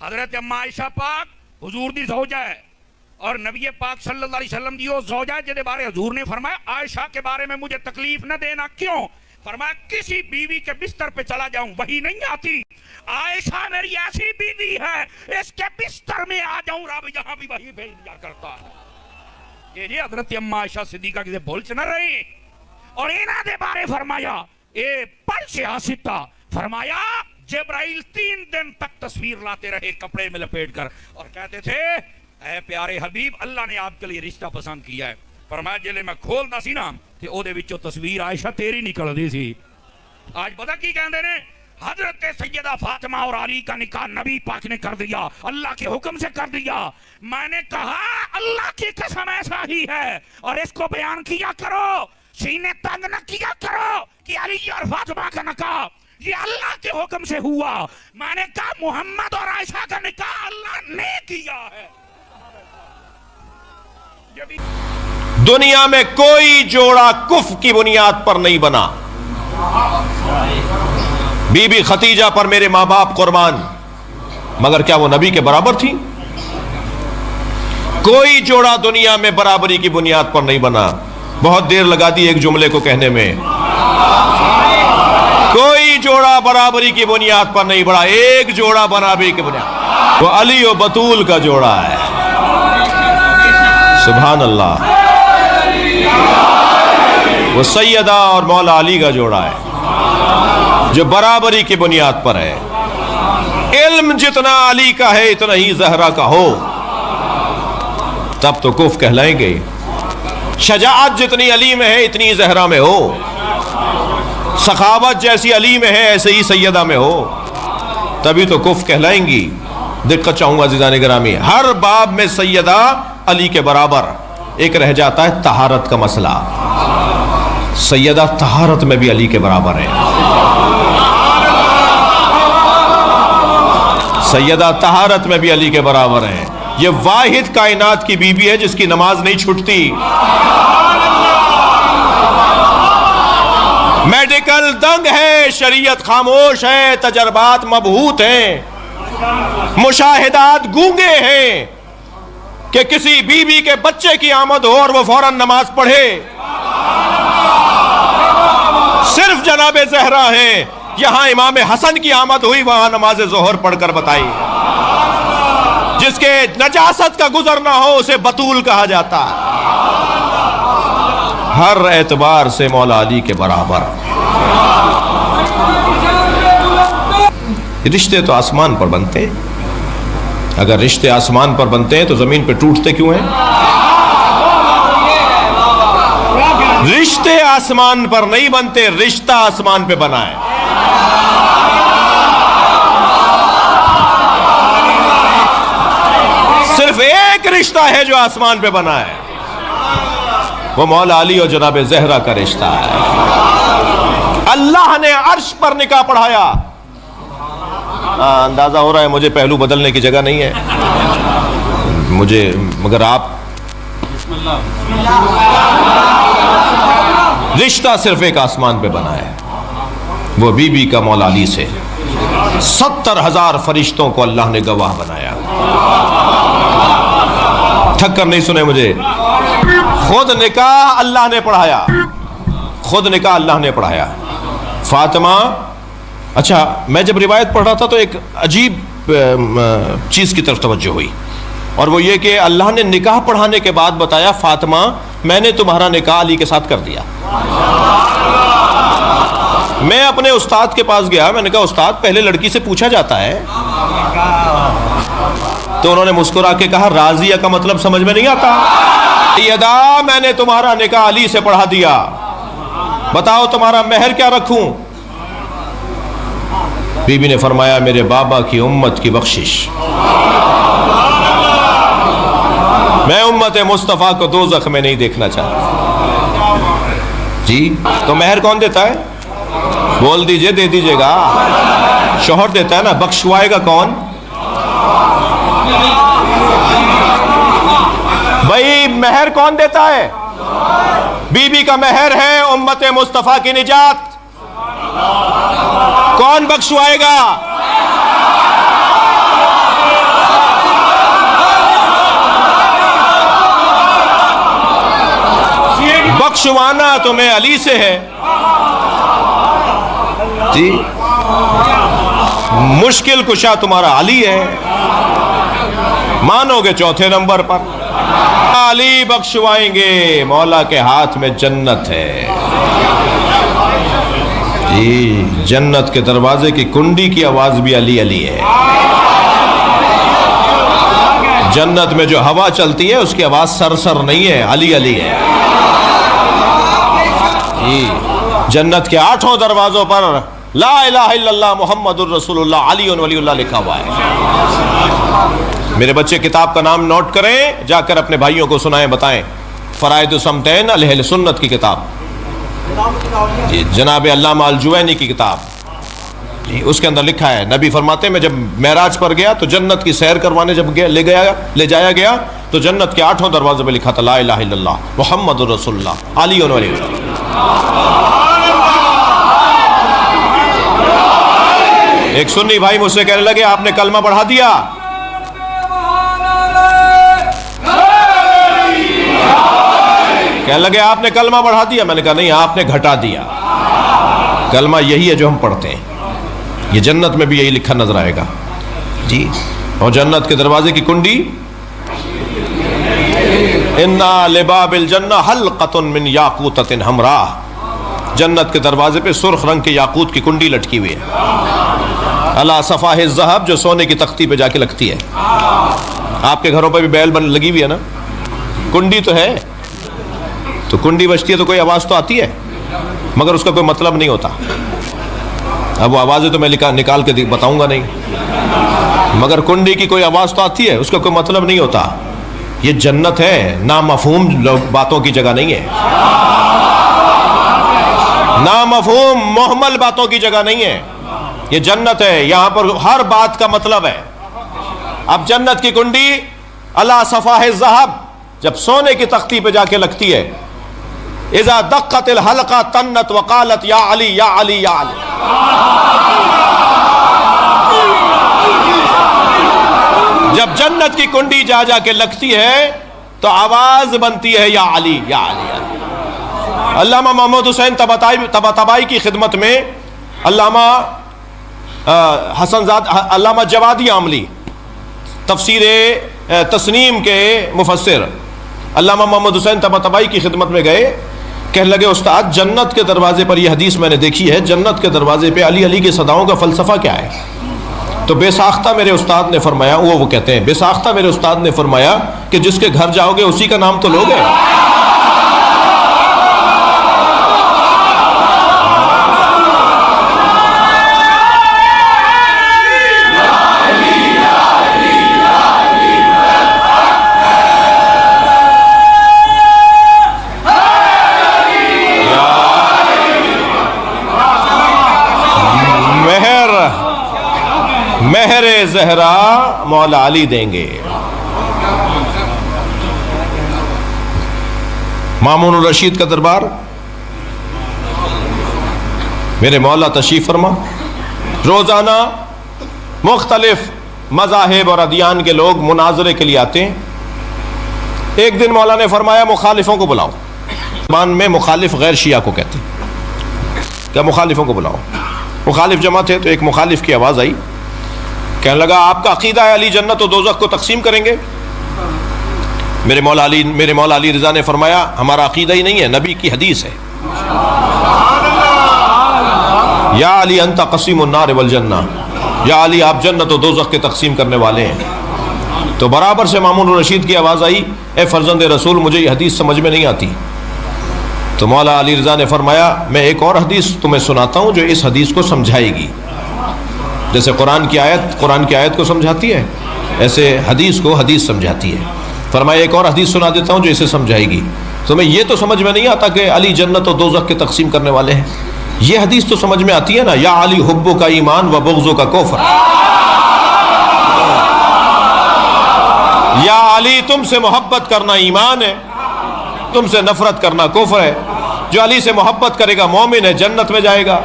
حضرت اما عائشہ پاک حضور دی زوجہ ہے اور نبی پاک صلی اللہ علیہ وسلم دی وہ زوجہ ہے جہدے بارے حضور نے فرمایا عائشہ کے بارے میں مجھے تکلیف نہ دینا. کیوں؟ فرمایا کسی بیوی کے بستر پہ چلا جاؤں وہی نہیں آتی. عائشہ میری ایسی بیوی ہے اس کے بستر میں آ جاؤں رب جہاں بھی وہی بھیج دیا کرتا ہے. یہ جی حضرت اما عائشہ صدیقہ کسی بھول چ نہ رہی. اور انہاں دے بارے فرمایا اے پر سے آستا فرمایا جبرائیل 3 دن تک تصویر لاتے رہے کپڑے میں لپیٹ کر اور کہتے تھے اے پیارے حبیب اللہ نے آپ کے لیے رشتہ پسند کیا ہے. فرمایا جلے میں کھولنا سی نا تے او دے وچوں تصویر عائشہ تیری نکل دی سی. آج پتہ کی کہندے نے حضرت سیدہ فاطمہ اور علی کا نکاح نبی پاک نے کر دیا, اللہ کے حکم سے کر دیا. میں نے کہا اللہ کی قسم ایسا ہی ہے اور اس کو بیان کیا کرو, سینے تنگ نہ کیا کرو کہ علی اور فاطمہ کا نکاح یہ اللہ کے حکم سے ہوا. میں نے کہا محمد اور عائشہ کا نکاح اللہ نے کیا ہے. دنیا میں کوئی جوڑا کفر کی بنیاد پر نہیں بنا. بی بی ختیجہ پر میرے ماں باپ قربان, مگر کیا وہ نبی کے برابر تھی؟ کوئی جوڑا دنیا میں برابری کی بنیاد پر نہیں بنا. بہت دیر لگا دی ایک جملے کو کہنے میں. کوئی جوڑا برابری کی بنیاد پر نہیں بڑھا, ایک جوڑا برابری کی بنیاد, وہ علی و بطول کا جوڑا ہے. سبحان اللہ. وہ سیدہ اور مولا علی کا جوڑا ہے جو برابری کی بنیاد پر ہے. علم جتنا علی کا ہے اتنا ہی زہرا کا ہو تب تو کف کہلائیں گے. شجاعت جتنی علی میں ہے اتنی زہرا میں ہو. سخاوت جیسی علی میں ہے ایسے ہی سیدہ میں ہو تبھی تو کف کہلائیں گی. دقت چاہوں گا عزیزان گرامی, ہر باب میں سیدہ علی کے برابر. ایک رہ جاتا ہے طہارت کا مسئلہ. سیدہ طہارت میں بھی علی کے برابر ہے. سیدہ طہارت میں بھی علی کے برابر ہے. یہ واحد کائنات کی بیوی ہے جس کی نماز نہیں چھوٹتی. میڈیکل دنگ ہے, شریعت خاموش ہے, تجربات مبہوت ہیں, مشاہدات گونگے ہیں کہ کسی بیوی کے بچے کی آمد ہو اور وہ فوراً نماز پڑھے. صرف جناب زہرا ہیں, یہاں امام حسن کی آمد ہوئی وہاں نماز ظہر پڑھ کر بتائی. جس کے نجاست کا گزر نہ ہو اسے بطول کہا جاتا ہے. ہر اعتبار سے مولا علی کے برابر. رشتے تو آسمان پر بنتے ہیں. اگر رشتے آسمان پر بنتے ہیں تو زمین پہ ٹوٹتے کیوں ہیں؟ رشتے آسمان پر نہیں بنتے, رشتہ آسمان پہ بنا ہے. صرف ایک رشتہ ہے جو آسمان پہ بنا ہے, وہ مولا علی اور جناب زہرا کا رشتہ ہے. اللہ نے عرش پر نکاح پڑھایا. اندازہ ہو رہا ہے مجھے پہلو بدلنے کی جگہ نہیں ہے مجھے, مگر آپ رشتہ صرف ایک آسمان پہ بنا ہے, وہ بی بی کا مولا علی سے. 70,000 فرشتوں کو اللہ نے گواہ بنایا. تھک کر نہیں سنے مجھے. خود نکاح اللہ نے پڑھایا, خود نکاح اللہ نے پڑھایا. فاطمہ, اچھا میں جب روایت پڑھ رہا تھا تو ایک عجیب چیز کی طرف توجہ ہوئی, اور وہ یہ کہ اللہ نے نکاح پڑھانے کے بعد بتایا فاطمہ میں نے تمہارا نکاح علی کے ساتھ کر دیا. میں اپنے استاد کے پاس گیا, میں نے کہا استاد پہلے لڑکی سے پوچھا جاتا ہے, تو انہوں نے مسکرا کے کہا راضیہ کا مطلب سمجھ میں نہیں آتا. سیدہ میں نے تمہارا نکاح علی سے پڑھا دیا, بتاؤ تمہارا مہر کیا رکھوں؟ بی بی نے فرمایا میرے بابا کی امت کی بخشش. میں امت مصطفیٰ کو دوزخ میں نہیں دیکھنا چاہتا. جی تو مہر کون دیتا ہے؟ بول دیجئے, دے دیجئے گا. شوہر دیتا ہے نا, بخشوائے گا کون؟ بھائی مہر کون دیتا ہے؟ بی بی کا مہر ہے امت مصطفیٰ کی نجات. کون بخشوائے گا؟ بخشوانا تمہیں علی سے ہے جی، مشکل کشا تمہارا علی ہے، مانو گے چوتھے نمبر پر علی بخشوائیں گے، مولا کے ہاتھ میں جنت ہے جی، جنت کے دروازے کی کنڈی کی آواز بھی علی علی ہے، جنت میں جو ہوا چلتی ہے اس کی آواز سر سر نہیں ہے، علی علی ہے جی، جنت کے 8 دروازوں پر لا الہ الا اللہ محمد الرسول اللہ علی ولی اللہ لکھا ہوا ہے۔ میرے بچے کتاب کا نام نوٹ کریں، جا کر اپنے بھائیوں کو سنائیں، بتائیں، فرائض الصمتین اہل سنت کی کتاب جی، جناب علامہ الجوینی کی کتاب جی، اس کے اندر لکھا ہے، نبی فرماتے ہیں میں جب معراج پر گیا تو جنت کی سیر کروانے جب لے جایا گیا تو جنت کے 8 دروازے پہ لکھا تھا لا الہ الا اللہ محمد الرسول اللہ علی ولی اللہ۔ ایک سنی بھائی مجھ سے کہنے لگے آپ نے کلمہ بڑھا دیا، کہنے لگے آپ نے کلمہ بڑھا دیا، میں نے کہا نہیں، آپ نے گھٹا دیا، کلمہ یہی ہے جو ہم پڑھتے ہیں، یہ جنت میں بھی یہی لکھا نظر آئے گا جی، اور جنت کے دروازے کی کنڈی اِنَّا لِبَابِ الْجَنَّةِ حَلْقَةٌ مِّن یاقوتۃ حمراء، جنت کے دروازے پہ سرخ رنگ کے یاقوت کی کنڈی لٹکی ہوئی ہے، علی صفاح الذہب، جو سونے کی تختی پہ جا کے لگتی ہے، آپ کے گھروں پہ بھی بیل لگی ہوئی ہے نا، کنڈی تو ہے، تو کنڈی بجتی ہے تو کوئی آواز تو آتی ہے، مگر اس کا کوئی مطلب نہیں ہوتا، اب وہ آوازیں تو میں نکال کے بتاؤں گا نہیں، مگر کنڈی کی کوئی آواز تو آتی ہے، اس کا کوئی مطلب نہیں ہوتا، یہ جنت ہے، نامفہوم باتوں کی جگہ نہیں ہے، نامفہوم محمل باتوں کی جگہ نہیں ہے، یہ جنت ہے، یہاں پر ہر بات کا مطلب ہے۔ اب جنت کی کنڈی علی صفاح الذہب، جب سونے کی تختی پہ جا کے لگتی ہے، اذا دقت الحلقہ تنت وقالت یا علی یا علی یا علی، جب جنت کی کنڈی جا جا کے لگتی ہے تو آواز بنتی ہے یا علی یا علی یا علی۔ علامہ محمد حسین طباطبائی کی خدمت میں علامہ علامہ جوادی عاملی، تفسیر تسنیم کے مفسر علامہ محمد حسین طباطبائی کی خدمت میں گئے، کہنے لگے استاد جنت کے دروازے پر یہ حدیث میں نے دیکھی ہے، جنت کے دروازے پہ علی علی کی صداؤں کا فلسفہ کیا ہے؟ تو بے ساختہ میرے استاد نے فرمایا، وہ کہتے ہیں بے ساختہ میرے استاد نے فرمایا کہ جس کے گھر جاؤ گے اسی کا نام تو لوگے، مہر زہرا مولا علی دیں گے۔ مامون الرشید کا دربار، میرے مولا تشریف فرما، روزانہ مختلف مذاہب اور ادیان کے لوگ مناظرے کے لیے آتے ہیں۔ ایک دن مولا نے فرمایا مخالفوں کو بلاؤ، زبان میں مخالف غیر شیعہ کو کہتے ہیں، کیا مخالفوں کو بلاؤ، مخالف جمع تھے، تو ایک مخالف کی آواز آئی، کہنے لگا آپ کا عقیدہ ہے علی جنت و دوزخ کو تقسیم کریں گے؟ میرے مولا علی رضا نے فرمایا ہمارا عقیدہ ہی نہیں ہے، نبی کی حدیث ہے، یا علی انت قسیم النار والجنہ، یا علی آپ جنت و دوزخ کے تقسیم کرنے والے ہیں۔ تو برابر سے مامون الرشید کی آواز آئی، اے فرزند رسول مجھے یہ حدیث سمجھ میں نہیں آتی۔ تو مولا علی رضا نے فرمایا میں ایک اور حدیث تمہیں سناتا ہوں جو اس حدیث کو سمجھائے گی، جیسے قرآن کی آیت کو سمجھاتی ہے، ایسے حدیث کو حدیث سمجھاتی ہے۔ فرمایا ایک اور حدیث سنا دیتا ہوں جو اسے سمجھائے گی، تمہیں یہ تو سمجھ میں نہیں آتا کہ علی جنت و دوزخ کے تقسیم کرنے والے ہیں، یہ حدیث تو سمجھ میں آتی ہے نا، یا علی حبو کا ایمان و بغضو کا کفر، یا علی تم سے محبت کرنا ایمان ہے، تم سے نفرت کرنا کفر ہے، جو علی سے محبت کرے گا مومن ہے، جنت میں جائے گا،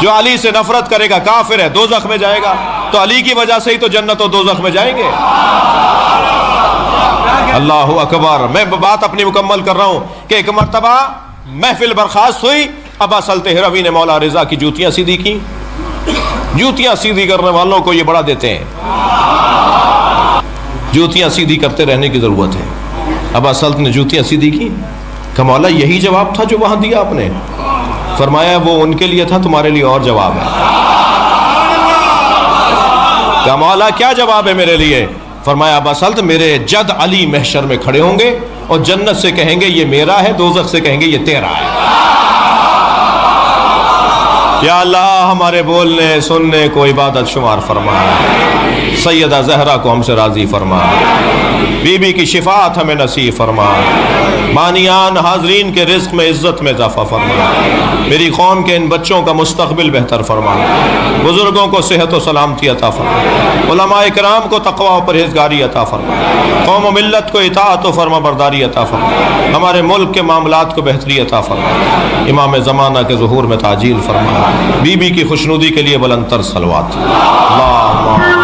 جو علی سے نفرت کرے گا کافر ہے، دوزخ میں جائے گا۔ تو علی کی وجہ سے ہی تو جنت و دوزخ میں جائیں گے۔ اللہ اکبر. میں بات اپنی مکمل کر رہا ہوں کہ ایک مرتبہ محفل برخاست ہوئی, ابا سلط ہروی نے مولا رضا کی جوتیاں سیدھی کی. جوتیاں سیدھی کرنے والوں کو یہ بڑا دیتے ہیں, جوتیاں سیدھی کرتے رہنے کی ضرورت ہے. ابا سلط نے جوتیاں سیدھی کی. کہ مولا یہی جواب تھا جو وہاں دیا آپ نے؟ فرمایا وہ ان کے لیے تھا, تمہارے لیے اور جواب ہے. کہ مولا کیا جواب ہے میرے لیے؟ فرمایا ابا سلط میرے جد علی محشر میں کھڑے ہوں گے اور جنت سے کہیں گے یہ میرا ہے, دوزخ سے کہیں گے یہ تیرا ہے. یا اللہ ہمارے بولنے سننے کو عبادت شمار فرما, سیدہ زہرا کو ہم سے راضی فرما, بی بی کی شفاعت ہمیں نصیب فرما, بانیان حاضرین کے رزق میں عزت میں اضافہ فرما, میری قوم کے ان بچوں کا مستقبل بہتر فرما, بزرگوں کو صحت و سلامتی عطا فرما, علماء کرام کو تقوی و پرہیزگاری عطا فرما, قوم و ملت کو اطاعت و فرما برداری عطا فرما, ہمارے ملک کے معاملات کو بہتری عطا فرما, امام زمانہ کے ظہور میں تعجیل فرما, بی بی کی خوشنودی کے لیے بلند تر صلوات. اللہ